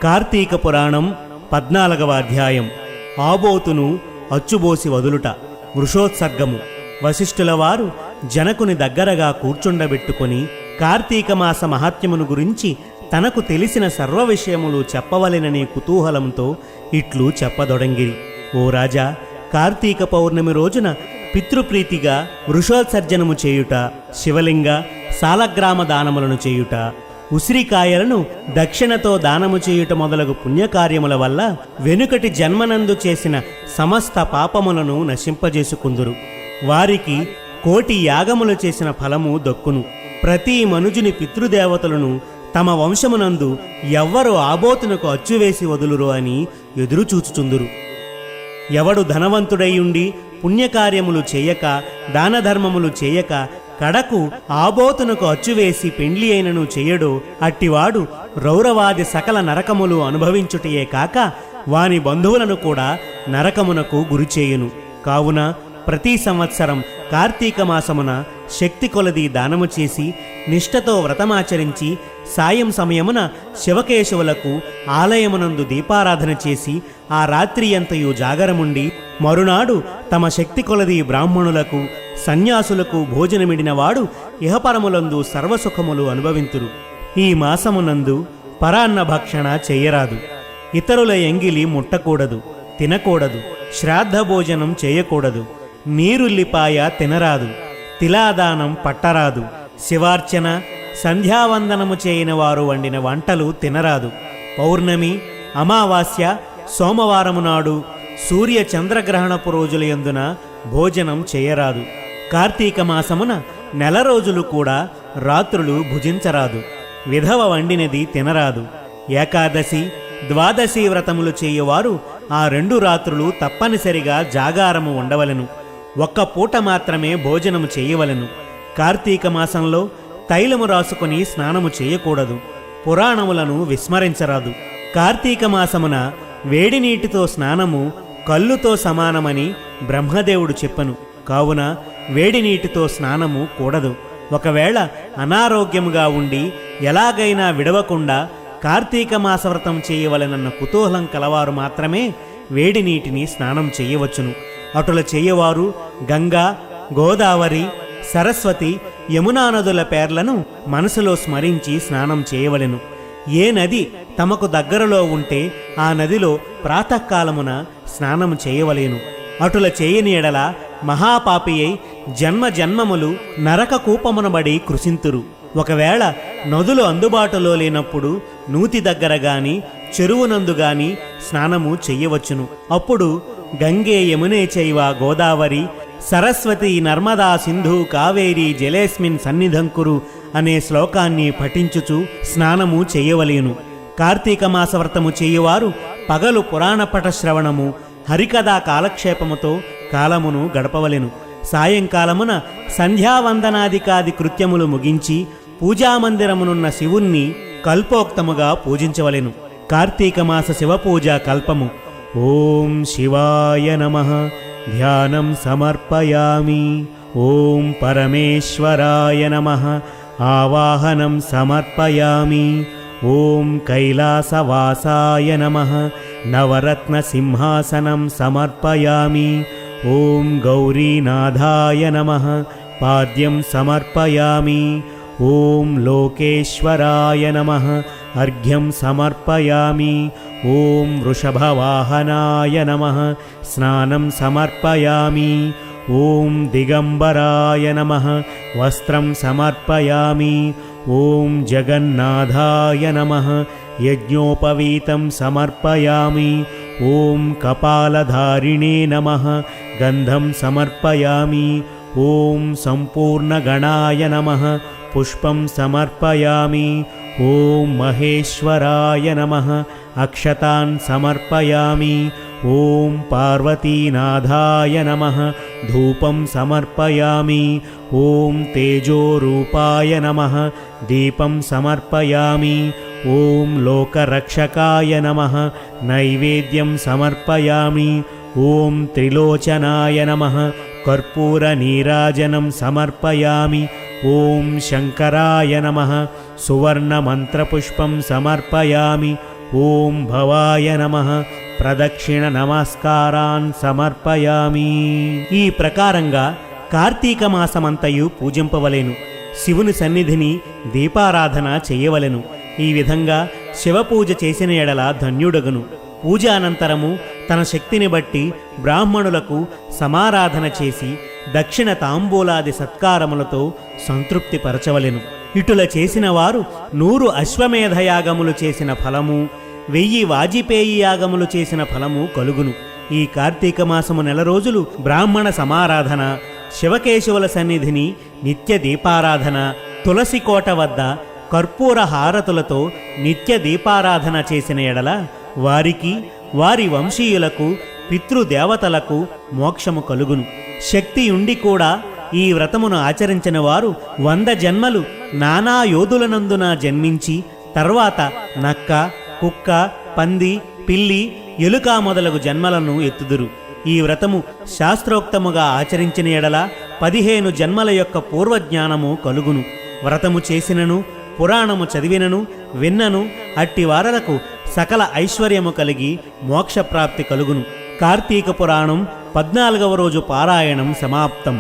కార్తీక పురాణం 14వ అధ్యాయం. ఆబోతును అచ్చుబోసి వదులుట. వృషోత్సర్గము. వశిష్ఠుల వారు జనకుని దగ్గరగా కూర్చుండబెట్టుకొని కార్తీక మాస మహాత్మ్యమును గురించి తనకు తెలిసిన సర్వ విషయములు చెప్పవలెననే కుతూహలంతో ఇట్లు చెప్పదొడంగిరి. ఓ రాజా, కార్తీక పౌర్ణమి రోజున పితృప్రీతిగా వృషోత్సర్జనము చేయుట, శివలింగ సాలగ్రామ దానములను చేయుట, ఉసిరికాయలను దక్షిణతో దానము చేయుట మొదలగు పుణ్యకార్యముల వల్ల వెనుకటి జన్మనందు చేసిన సమస్త పాపములను నశింపజేసుకుందురు. వారికి 1,000,000 యాగములు చేసిన ఫలము దక్కును. ప్రతి మనుజుని పితృదేవతలను తమ వంశమునందు ఎవ్వరు ఆబోతునకు అచ్చువేసి వదులురు అని ఎదురుచూచుచుందురు. ఎవడు ధనవంతుడైయుండి పుణ్యకార్యములు చేయక దానధర్మములు చేయక కడకు ఆబోతునకు అచ్చువేసి పెండ్లి అయినను చెయ్యడో అట్టివాడు రౌరవాది సకల నరకములు అనుభవించుటయే కాక వాని బంధువులను కూడా నరకమునకు గురిచేయును. కావున ప్రతి సంవత్సరం కార్తీక మాసమున శక్తి కొలది దానము చేసి నిష్ఠతో వ్రతమాచరించి సాయం సమయమున శివకేశవులకు ఆలయమునందు దీపారాధన చేసి ఆ రాత్రి అంతయు జాగరముండి మరునాడు తమ శక్తి కొలది బ్రాహ్మణులకు సన్యాసులకు భోజనమిడినవాడు ఇహపరములందు సర్వసుఖములు అనుభవింతురు. ఈ మాసమునందు పరాన్న భక్షణ చెయ్యరాదు. ఇతరుల ఎంగిలి ముట్టకూడదు, తినకూడదు. శ్రాద్ధ భోజనం చేయకూడదు. నీరుల్లిపాయ తినరాదు. తిలాదానం పట్టరాదు. శివార్చన సంధ్యావందనము చేయని వారు వండిన వంటలు తినరాదు. పౌర్ణమి, అమావాస్య, సోమవారము నాడు సూర్య చంద్రగ్రహణపు రోజుల యందున భోజనం చేయరాదు. కార్తీక మాసమున 1 రోజులు కూడా రాత్రులు భుజించరాదు. విధవ వండినది తినరాదు. ఏకాదశి, ద్వాదశి వ్రతములు చేయువారు ఆ 2 రాత్రులు తప్పనిసరిగా జాగారము ఉండవలెను. 1 పూట మాత్రమే భోజనము చేయవలెను. కార్తీక మాసంలో తైలము రాసుకొని స్నానము చేయకూడదు. పురాణములను విస్మరించరాదు. కార్తీక మాసమున వేడి నీటితో స్నానము కల్లుతో సమానమని బ్రహ్మదేవుడు చెప్పను. కావున వేడి నీటితో స్నానము కూడదు. ఒకవేళ అనారోగ్యముగా ఉండి ఎలాగైనా విడవకుండా కార్తీక మాస వ్రతం చేయవలెనన్న కుతూహలం కలవారు మాత్రమే వేడి నీటిని స్నానం చేయవచ్చును. అటుల చేయవారు గంగా, గోదావరి, సరస్వతి, యమునా నదుల పేర్లను మనసులో స్మరించి స్నానం చేయవలెను. ఏ నది తమకు దగ్గరలో ఉంటే ఆ నదిలో ప్రాతకాలమున స్నానం చేయవలేను. అటుల చేయని ఎడల మహాపాపి అయి జన్మ జన్మములు నరక కూపమునబడి కృశింతురు. ఒకవేళ నదులు అందుబాటులో లేనప్పుడు నూతి దగ్గర గాని చెరువునందు గాని స్నానము చెయ్యవచ్చును. అప్పుడు గంగే యమునే చైవ గోదావరి సరస్వతి నర్మదా సింధు కావేరి జలేస్మిన్ సన్నిధంకురు అనే శ్లోకాన్ని పఠించుచు స్నానము చెయ్యవలేను. కార్తీక మాస వ్రతము చేయువారు పగలు పురాణపట శ్రవణము, హరికథా కాలక్షేపముతో కాలమును గడపవలెను. సాయంకాలమున సంధ్యావందనాదికాది కృత్యములు ముగించి పూజామందిరమునున్న శివుణ్ణి కల్పోక్తముగా పూజించవలెను. కార్తీక మాస శివపూజ కల్పము. ఓం శివాయ నమః. ధ్యానం సమర్పయామి. ఓం పరమేశ్వరాయ నమః. ఆవాహనం సమర్పయామి. ఓం కైలాసవాసాయ నమః. నవరత్న సింహాసనం సమర్పయామి. ఓం గౌరీనాథాయ నమః. పాద్యం సమర్పయామి. ఓం లోకేశ్వరాయ నమః. అర్ఘ్యం సమర్పయామి. ఓం వృషభవాహనాయ నమః. స్నానం సమర్పయామి. ఓం దిగంబరాయ నమః. వస్త్రం సమర్పయామి. ఓం జగన్నాథాయ నమః. యజ్ఞోపవీతం సమర్పయామి. ఓం కపాలధారిణే నమః. గంధం సమర్పయామి. ఓం సంపూర్ణగణాయ నమః. పుష్పం సమర్పయామి. ఓం మహేశ్వరాయ నమః. అక్షతాన్ సమర్పయామి. ఓం పార్వతీనాథాయ నమః. ధూపం సమర్పయామి. ఓం తేజోరూపాయ నమః. దీపం సమర్పయామి. ఓం లోకరక్షకాయ నమః. నైవేద్యం సమర్పయామి. ఓం త్రిలోచనాయ నమః. కర్పూర నీరాజనం సమర్పయామి. ఓం శంకరాయ నమః. సువర్ణ మంత్రపుష్పం సమర్పయామి. ఓం భవాయ నమః ప్రదక్షిణ నమస్కారాన్ సమర్పయామి. ఈ ప్రకారంగా కార్తీక మాసమంతయు పూజింపవలెను. శివుని సన్నిధిని దీపారాధన చేయవలెను. ఈ విధంగా శివపూజ చేసిన ఎడల ధన్యుడగును. పూజ అనంతరము తన శక్తిని బట్టి బ్రాహ్మణులకు సమారాధన చేసి దక్షిణ తాంబూలాది సత్కారములతో సంతృప్తి పరచవలెను. ఇటుల చేసిన వారు 100 అశ్వమేధయాగములు చేసిన ఫలము, 1000 వాజిపేయి యాగములు చేసిన ఫలము కలుగును. ఈ కార్తీక మాసము నెల రోజులు బ్రాహ్మణ సమారాధన, శివకేశవుల సన్నిధిని నిత్య దీపారాధన, తులసి కోట వద్ద కర్పూర హారతులతో నిత్య దీపారాధన చేసిన ఎడల వారికి, వారి వంశీయులకు, పితృదేవతలకు మోక్షము కలుగును. శక్తి ఉండి కూడా ఈ వ్రతమును ఆచరించిన వారు 100 జన్మలు నానా యోధులనందున జన్మించి తర్వాత నక్క, కుక్క, పంది, పిల్లి, ఎలుక మొదలగు జన్మలను ఎత్తుదురు. ఈ వ్రతము శాస్త్రోక్తముగా ఆచరించిన ఎడల 15 జన్మల యొక్క పూర్వజ్ఞానము కలుగును. వ్రతము చేసినను, పురాణము చదివినను, విన్నను అట్టి వారలకు సకల ఐశ్వర్యము కలిగి మోక్షప్రాప్తి కలుగును. కార్తీక పురాణం 14వ రోజు పారాయణం సమాప్తం.